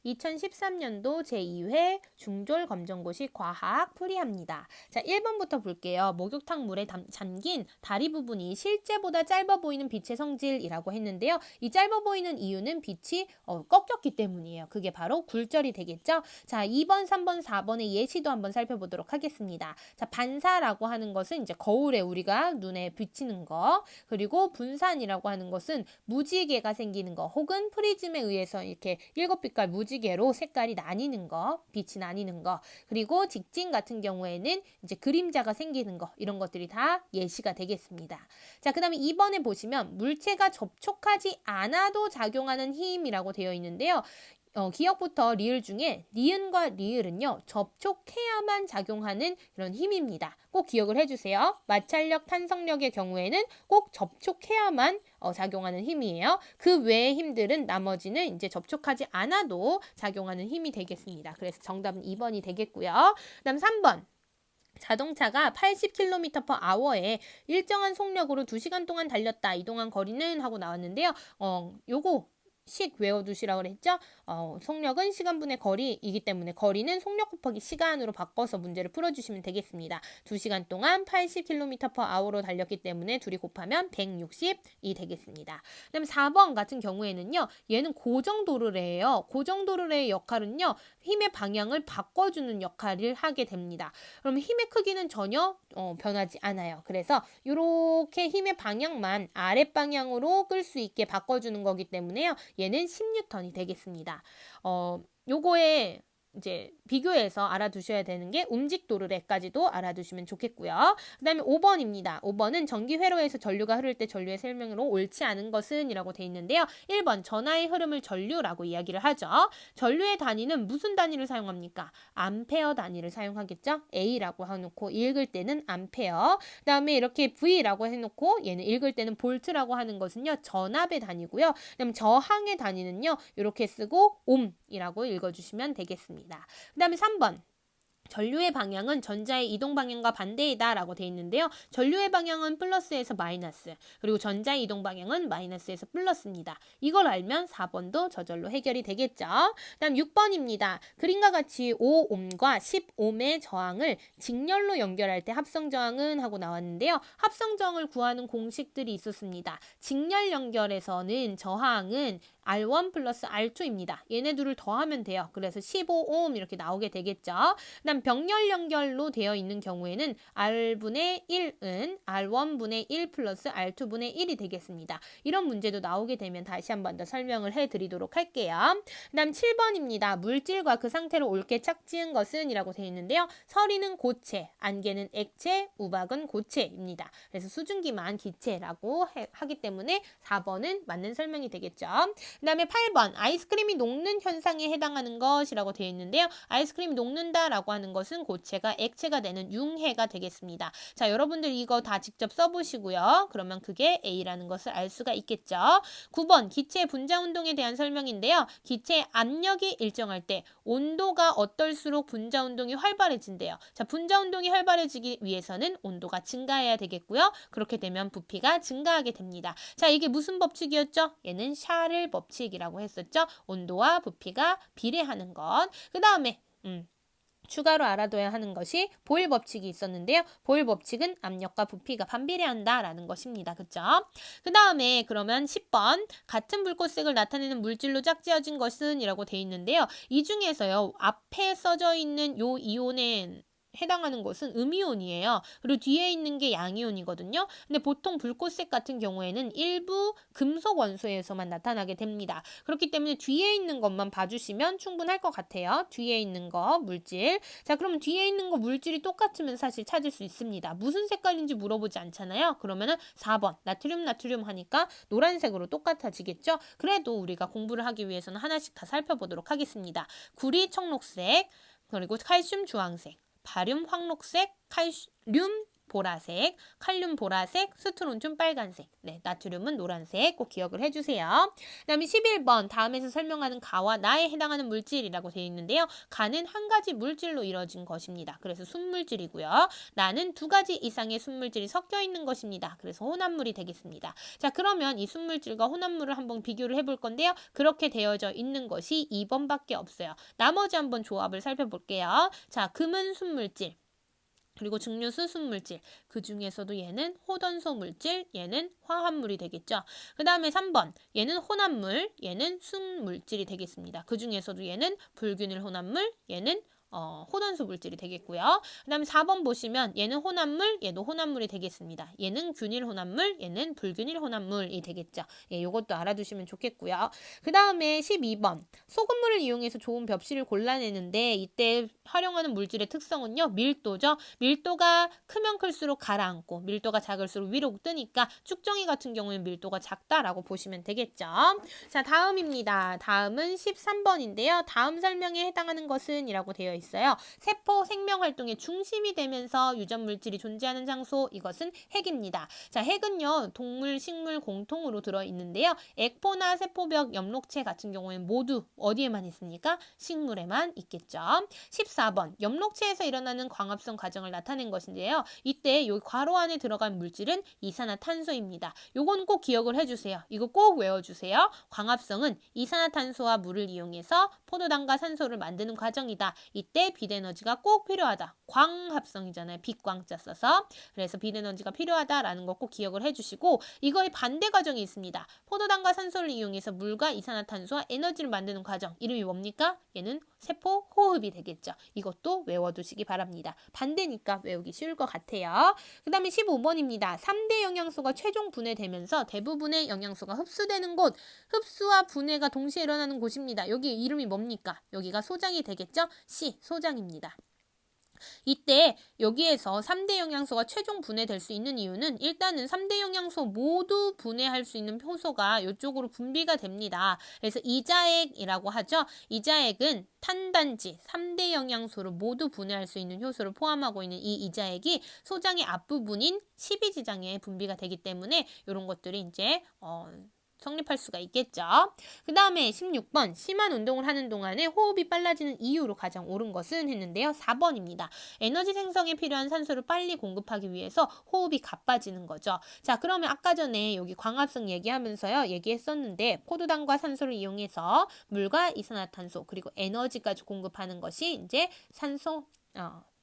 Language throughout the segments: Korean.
2013년도 제2회 중졸 검정고시 과학 풀이합니다. 자, 1번부터 볼게요. 목욕탕 물에 잠긴 다리 부분이 실제보다 짧아 보이는 빛의 성질이라고 했는데요. 이 짧아 보이는 이유는 빛이 꺾였기 때문이에요. 그게 바로 굴절이 되겠죠. 자, 2번, 3번, 4번의 예시도 한번 살펴보도록 하겠습니다. 자, 반사라고 하는 것은 이제 거울에 우리가 눈에 비치는 거, 그리고 분산이라고 하는 것은 무지개가 생기는 거, 혹은 프리즘에 의해서 이렇게 7빛깔 무지개로 색깔이 나뉘는 거, 빛이 나뉘는 거, 그리고 직진 같은 경우에는 이제 그림자가 생기는 거, 이런 것들이 다 예시가 되겠습니다. 자, 그 다음에 2번에 보시면 물체가 접촉하지 않아도 작용하는 힘이라고 되어 있는데요. 기억부터 리을 중에 니은과 리을은요, 접촉해야만 작용하는 그런 힘입니다. 꼭 기억을 해주세요. 마찰력, 탄성력의 경우에는 꼭 접촉해야만 작용하는 힘이에요. 그 외의 힘들은 나머지는 이제 접촉하지 않아도 작용하는 힘이 되겠습니다. 그래서 정답은 2번이 되겠고요. 그다음 3번. 자동차가 80km/h에 일정한 속력으로 2시간 동안 달렸다. 이동한 거리는 하고 나왔는데요. 요거 식 외워두시라고 그랬죠? 속력은 시간분의 거리이기 때문에 거리는 속력 곱하기 시간으로 바꿔서 문제를 풀어주시면 되겠습니다. 2시간 동안 80km/h로 달렸기 때문에 둘이 곱하면 160이 되겠습니다. 그다음 4번 같은 경우에는요. 얘는 고정도르래예요. 고정도르래의 역할은요. 힘의 방향을 바꿔주는 역할을 하게 됩니다. 그럼 힘의 크기는 전혀 변하지 않아요. 그래서 이렇게 힘의 방향만 아랫방향으로 끌 수 있게 바꿔주는 거기 때문에요. 얘는 10N이 되겠습니다. 요거에 이제 비교해서 알아두셔야 되는 게 움직도르래까지도 알아두시면 좋겠고요. 그 다음에 5번입니다. 5번은 전기 회로에서 전류가 흐를 때 전류의 설명으로 옳지 않은 것은 이라고 돼 있는데요. 1번 전하의 흐름을 전류라고 이야기를 하죠. 전류의 단위는 무슨 단위를 사용합니까? 암페어 단위를 사용하겠죠. A라고 해놓고 읽을 때는 암페어. 그 다음에 이렇게 V라고 해놓고 얘는 읽을 때는 볼트라고 하는 것은요. 전압의 단위고요. 그 다음에 저항의 단위는요. 이렇게 쓰고 옴이라고 읽어주시면 되겠습니다. 그 다음에 3번. 전류의 방향은 전자의 이동 방향과 반대이다 라고 되어 있는데요. 전류의 방향은 플러스에서 마이너스, 그리고 전자의 이동 방향은 마이너스에서 플러스입니다. 이걸 알면 4번도 저절로 해결이 되겠죠. 다음 6번입니다. 그림과 같이 5옴과 10옴의 저항을 직렬로 연결할 때 합성 저항은 하고 나왔는데요. 합성 저항을 구하는 공식들이 있었습니다. 직렬 연결에서는 저항은 R1 플러스 R2입니다. 얘네 둘을 더하면 돼요. 그래서 15옴 이렇게 나오게 되겠죠. 그다음 병렬 연결로 되어 있는 경우에는 R분의 1은 R1분의 1 플러스 R2분의 1이 되겠습니다. 이런 문제도 나오게 되면 다시 한 번 더 설명을 해드리도록 할게요. 그다음 7번입니다. 물질과 그 상태로 옳게 착지은 것은 이라고 되어 있는데요. 서리는 고체, 안개는 액체, 우박은 고체입니다. 그래서 수증기만 기체라고 하기 때문에 4번은 맞는 설명이 되겠죠. 그 다음에 8번 아이스크림이 녹는 현상에 해당하는 것이라고 되어 있는데요. 아이스크림이 녹는다라고 하는 것은 고체가 액체가 되는 융해가 되겠습니다. 자, 여러분들 이거 다 직접 써보시고요. 그러면 그게 A라는 것을 알 수가 있겠죠. 9번 기체 분자 운동에 대한 설명인데요. 기체의 압력이 일정할 때 온도가 어떨수록 분자 운동이 활발해진대요. 자, 분자 운동이 활발해지기 위해서는 온도가 증가해야 되겠고요. 그렇게 되면 부피가 증가하게 됩니다. 자, 이게 무슨 법칙이었죠? 얘는 샤를 법칙이라고 했었죠. 온도와 부피가 비례하는 것. 그 다음에 추가로 알아둬야 하는 것이 보일 법칙이 있었는데요. 보일 법칙은 압력과 부피가 반비례한다라는 것입니다. 그렇죠? 그 다음에 그러면 10번 같은 불꽃색을 나타내는 물질로 짝지어진 것은 이라고 돼 있는데요. 이 중에서요. 앞에 써져 있는 요 이온에 해당하는 것은 음이온이에요. 그리고 뒤에 있는 게 양이온이거든요. 근데 보통 불꽃색 같은 경우에는 일부 금속 원소에서만 나타나게 됩니다. 그렇기 때문에 뒤에 있는 것만 봐주시면 충분할 것 같아요. 뒤에 있는 거 물질. 자, 그럼 뒤에 있는 거 물질이 똑같으면 사실 찾을 수 있습니다. 무슨 색깔인지 물어보지 않잖아요. 그러면은 4번 나트륨 하니까 노란색으로 똑같아지겠죠. 그래도 우리가 공부를 하기 위해서는 하나씩 다 살펴보도록 하겠습니다. 구리 청록색, 그리고 칼슘 주황색, 바륨 황록색, 칼륨 보라색, 칼륨 보라색, 스트론튬 빨간색, 네, 나트륨은 노란색 꼭 기억을 해주세요. 그 다음에 11번 다음에서 설명하는 가와 나에 해당하는 물질이라고 되어 있는데요. 가는 한 가지 물질로 이루어진 것입니다. 그래서 순물질이고요. 나는 두 가지 이상의 순물질이 섞여 있는 것입니다. 그래서 혼합물이 되겠습니다. 자, 그러면 이 순물질과 혼합물을 한번 비교를 해볼 건데요. 그렇게 되어져 있는 것이 2번밖에 없어요. 나머지 한번 조합을 살펴볼게요. 자, 금은 순물질, 그리고 증류수 순물질, 그 중에서도 얘는 호던소 물질, 얘는 화합물이 되겠죠. 그 다음에 3번, 얘는 혼합물, 얘는 순물질이 되겠습니다. 그 중에서도 얘는 불균일 혼합물, 얘는 호던수 물질이 되겠고요. 그 다음에 4번 보시면 얘는 혼합물, 얘도 혼합물이 되겠습니다. 얘는 균일 혼합물, 얘는 불균일 혼합물이 되겠죠. 예, 요것도 알아두시면 좋겠고요. 그 다음에 12번, 소금물을 이용해서 좋은 벽실을 골라내는데 이때 활용하는 물질의 특성은요, 밀도죠. 밀도가 크면 클수록 가라앉고 밀도가 작을수록 위로 뜨니까 쭉정이 같은 경우에는 밀도가 작다라고 보시면 되겠죠. 자, 다음입니다. 다음은 13번인데요. 다음 설명에 해당하는 것은 이라고 되어 있습니다. 있어요. 세포 생명활동의 중심이 되면서 유전물질이 존재하는 장소, 이것은 핵입니다. 자, 핵은요, 동물, 식물 공통으로 들어있는데요. 액포나 세포벽 엽록체 같은 경우에는 모두 어디에만 있습니까? 식물에만 있겠죠. 14번, 엽록체에서 일어나는 광합성 과정을 나타낸 것인데요. 이때 여기 괄호 안에 들어간 물질은 이산화탄소입니다. 요건 꼭 기억을 해주세요. 이거 꼭 외워주세요. 광합성은 이산화탄소와 물을 이용해서 포도당과 산소를 만드는 과정이다. 이때 빛에너지가 꼭 필요하다. 광합성이잖아요. 빛광자 써서. 그래서 빛에너지가 필요하다라는 거 꼭 기억을 해주시고, 이거의 반대 과정이 있습니다. 포도당과 산소를 이용해서 물과 이산화탄소와 에너지를 만드는 과정. 이름이 뭡니까? 얘는 세포 호흡이 되겠죠. 이것도 외워두시기 바랍니다. 반대니까 외우기 쉬울 것 같아요. 그 다음에 15번입니다. 3대 영양소가 최종 분해되면서 대부분의 영양소가 흡수되는 곳, 흡수와 분해가 동시에 일어나는 곳입니다. 여기 이름이 뭡니까? 여기가 소장이 되겠죠? C, 소장입니다. 이때 여기에서 3대 영양소가 최종 분해될 수 있는 이유는 일단은 3대 영양소 모두 분해할 수 있는 효소가 이쪽으로 분비가 됩니다. 그래서 이자액이라고 하죠. 이자액은 탄단지 3대 영양소를 모두 분해할 수 있는 효소를 포함하고 있는 이 이자액이 소장의 앞부분인 12지장에 분비가 되기 때문에 이런 것들이 이제 성립할 수가 있겠죠. 그 다음에 16번, 심한 운동을 하는 동안에 호흡이 빨라지는 이유로 가장 옳은 것은 했는데요. 4번입니다. 에너지 생성에 필요한 산소를 빨리 공급하기 위해서 호흡이 가빠지는 거죠. 자, 그러면 아까 전에 여기 광합성 얘기하면서요, 얘기했었는데 포도당과 산소를 이용해서 물과 이산화탄소 그리고 에너지까지 공급하는 것이 이제 산소,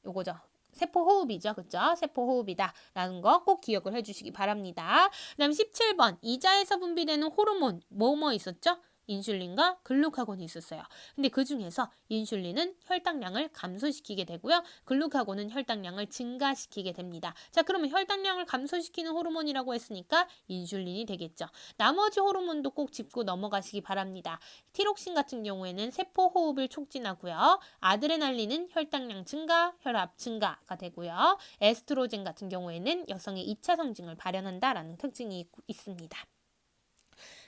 요거죠. 세포호흡이죠. 그쵸? 세포호흡이다. 라는 거 꼭 기억을 해주시기 바랍니다. 그 다음 17번. 이자에서 분비되는 호르몬, 뭐뭐 있었죠? 인슐린과 글루카곤이 있었어요. 근데 그 중에서 인슐린은 혈당량을 감소시키게 되고요. 글루카곤은 혈당량을 증가시키게 됩니다. 자, 그러면 혈당량을 감소시키는 호르몬이라고 했으니까 인슐린이 되겠죠. 나머지 호르몬도 꼭 짚고 넘어가시기 바랍니다. 티록신 같은 경우에는 세포 호흡을 촉진하고요. 아드레날린은 혈당량 증가, 혈압 증가가 되고요. 에스트로겐 같은 경우에는 여성의 2차 성징을 발현한다라는 특징이 있습니다.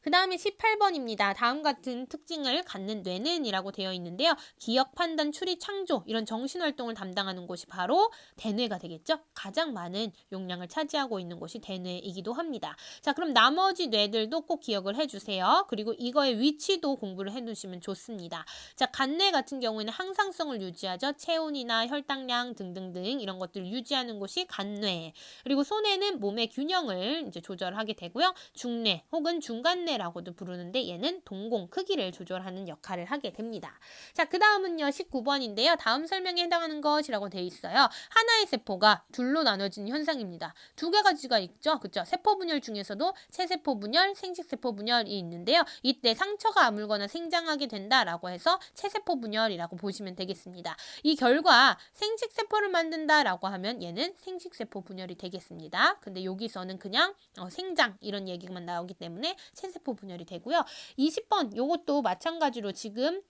그 다음에 18번입니다. 다음 같은 특징을 갖는 뇌는 이라고 되어 있는데요. 기억, 판단, 추리, 창조 이런 정신활동을 담당하는 곳이 바로 대뇌가 되겠죠. 가장 많은 용량을 차지하고 있는 곳이 대뇌이기도 합니다. 자, 그럼 나머지 뇌들도 꼭 기억을 해주세요. 그리고 이거의 위치도 공부를 해두시면 좋습니다. 자, 간뇌 같은 경우에는 항상성을 유지하죠. 체온이나 혈당량 등등등 이런 것들을 유지하는 곳이 간뇌. 그리고 소뇌는 몸의 균형을 이제 조절하게 되고요. 중뇌 혹은 중간뇌 라고도 부르는데 얘는 동공 크기를 조절하는 역할을 하게 됩니다. 자, 그 다음은요 19번인데요. 다음 설명에 해당하는 것이라고 되어 있어요. 하나의 세포가 둘로 나눠지는 현상입니다. 두 가지가 있죠. 그렇죠? 세포 분열 중에서도 체세포 분열, 생식세포 분열이 있는데요. 이때 상처가 아물거나 생장하게 된다라고 해서 체세포 분열이라고 보시면 되겠습니다. 이 결과 생식세포를 만든다라고 하면 얘는 생식세포 분열이 되겠습니다. 근데 여기서는 그냥 생장 이런 얘기만 나오기 때문에 체세포 세포 분열이 되고요. 20번 요것도 마찬가지로 지금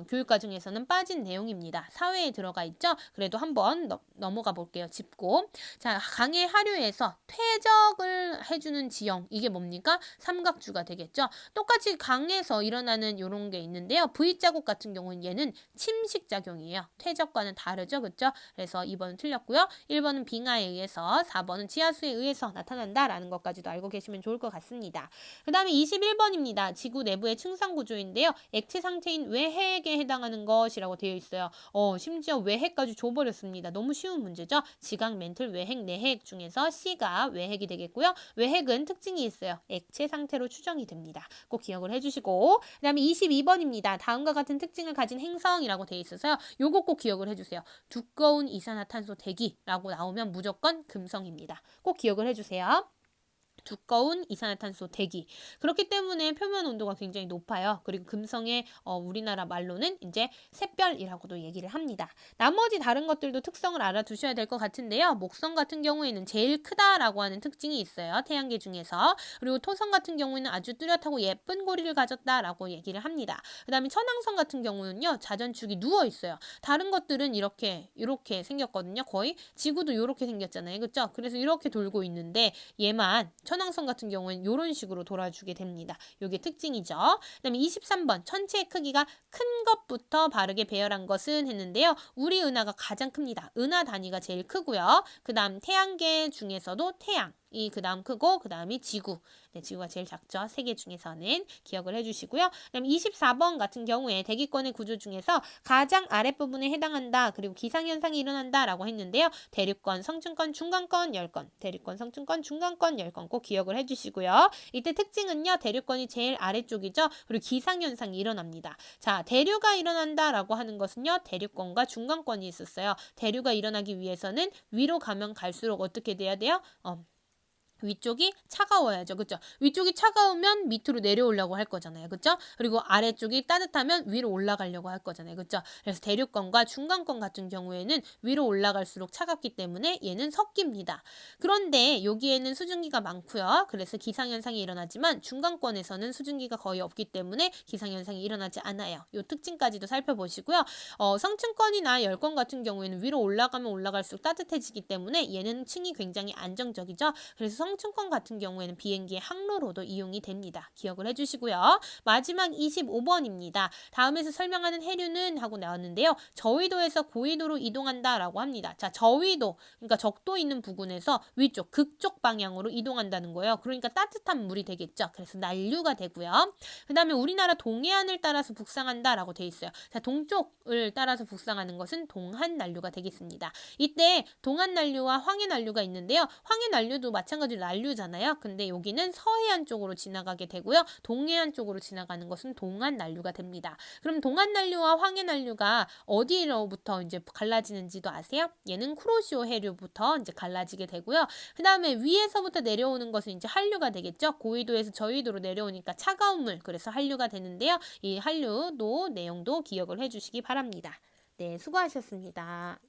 교육과정에서는 빠진 내용입니다. 사회에 들어가 있죠. 그래도 한번 넘어가 볼게요. 짚고. 자, 강의 하류에서 퇴적을 해주는 지형, 이게 뭡니까? 삼각주가 되겠죠. 똑같이 강에서 일어나는 이런 게 있는데요. V자국 같은 경우는 얘는 침식작용이에요. 퇴적과는 다르죠. 그렇죠? 그래서 2번은 틀렸고요. 1번은 빙하에 의해서, 4번은 지하수에 의해서 나타난다라는 것까지도 알고 계시면 좋을 것 같습니다. 그 다음에 21번입니다. 지구 내부의 층상구조인데요. 액체 상태인 외핵에 해당하는 것이라고 되어 있어요. 심지어 외핵까지 줘버렸습니다. 너무 쉬운 문제죠. 지각, 멘틀, 외핵, 내핵 중에서 C가 외핵이 되겠고요. 외핵은 특징이 있어요. 액체 상태로 추정이 됩니다. 꼭 기억을 해주시고, 그 다음에 22번입니다. 다음과 같은 특징을 가진 행성이라고 되어 있어서요. 요거 꼭 기억을 해주세요. 두꺼운 이산화탄소 대기라고 나오면 무조건 금성입니다. 꼭 기억을 해주세요. 두꺼운 이산화탄소 대기. 그렇기 때문에 표면 온도가 굉장히 높아요. 그리고 금성의 우리나라 말로는 이제 샛별이라고도 얘기를 합니다. 나머지 다른 것들도 특성을 알아두셔야 될 것 같은데요. 목성 같은 경우에는 제일 크다라고 하는 특징이 있어요. 태양계 중에서. 그리고 토성 같은 경우에는 아주 뚜렷하고 예쁜 고리를 가졌다라고 얘기를 합니다. 그 다음에 천왕성 같은 경우는요. 자전축이 누워 있어요. 다른 것들은 이렇게 생겼거든요. 거의 지구도 이렇게 생겼잖아요. 그렇죠? 그래서 이렇게 돌고 있는데 얘만 천왕성 같은 경우는 이런 식으로 돌아주게 됩니다. 이게 특징이죠. 그 다음에 23번 천체의 크기가 큰 것부터 바르게 배열한 것은 했는데요. 우리 은하가 가장 큽니다. 은하 단위가 제일 크고요. 그 다음 태양계 중에서도 태양. 그 다음 크고 그 다음이 지구. 네, 지구가 제일 작죠. 세계 중에서는 기억을 해주시고요. 그다음 24번 같은 경우에 대기권의 구조 중에서 가장 아랫부분에 해당한다. 그리고 기상현상이 일어난다라고 했는데요. 대륙권, 성층권, 중간권, 열권. 대륙권, 성층권, 중간권, 열권 꼭 기억을 해주시고요. 이때 특징은요. 대륙권이 제일 아래쪽이죠. 그리고 기상현상이 일어납니다. 자, 대류가 일어난다라고 하는 것은요. 대륙권과 중간권이 있었어요. 대류가 일어나기 위해서는 위로 가면 갈수록 어떻게 돼야 돼요? 위쪽이 차가워야죠. 그렇죠? 위쪽이 차가우면 밑으로 내려오려고 할 거잖아요. 그렇죠? 그리고 아래쪽이 따뜻하면 위로 올라가려고 할 거잖아요. 그렇죠? 그래서 대륙권과 중간권 같은 경우에는 위로 올라갈수록 차갑기 때문에 얘는 섞입니다. 그런데 여기에는 수증기가 많고요. 그래서 기상현상이 일어나지만 중간권에서는 수증기가 거의 없기 때문에 기상현상이 일어나지 않아요. 이 특징까지도 살펴보시고요. 성층권이나 열권 같은 경우에는 위로 올라가면 올라갈수록 따뜻해지기 때문에 얘는 층이 굉장히 안정적이죠. 그래서 성층권 같은 경우에는 비행기의 항로로도 이용이 됩니다. 기억을 해주시고요. 마지막 25번입니다. 다음에서 설명하는 해류는 하고 나왔는데요. 저위도에서 고위도로 이동한다라고 합니다. 자, 저위도, 그러니까 적도 있는 부근에서 위쪽, 극쪽 방향으로 이동한다는 거예요. 그러니까 따뜻한 물이 되겠죠. 그래서 난류가 되고요. 그 다음에 우리나라 동해안을 따라서 북상한다라고 돼 있어요. 자, 동쪽을 따라서 북상하는 것은 동한난류가 되겠습니다. 이때 동한난류와 황해난류가 있는데요. 황해난류도 마찬가지로 난류잖아요. 근데 여기는 서해안 쪽으로 지나가게 되고요. 동해안 쪽으로 지나가는 것은 동안난류가 됩니다. 그럼 동안난류와 황해난류가 어디로부터 이제 갈라지는지도 아세요? 얘는 쿠로시오 해류부터 이제 갈라지게 되고요. 그 다음에 위에서부터 내려오는 것은 이제 한류가 되겠죠. 고위도에서 저위도로 내려오니까 차가운 물, 그래서 한류가 되는데요. 이 한류도 내용도 기억을 해주시기 바랍니다. 네, 수고하셨습니다.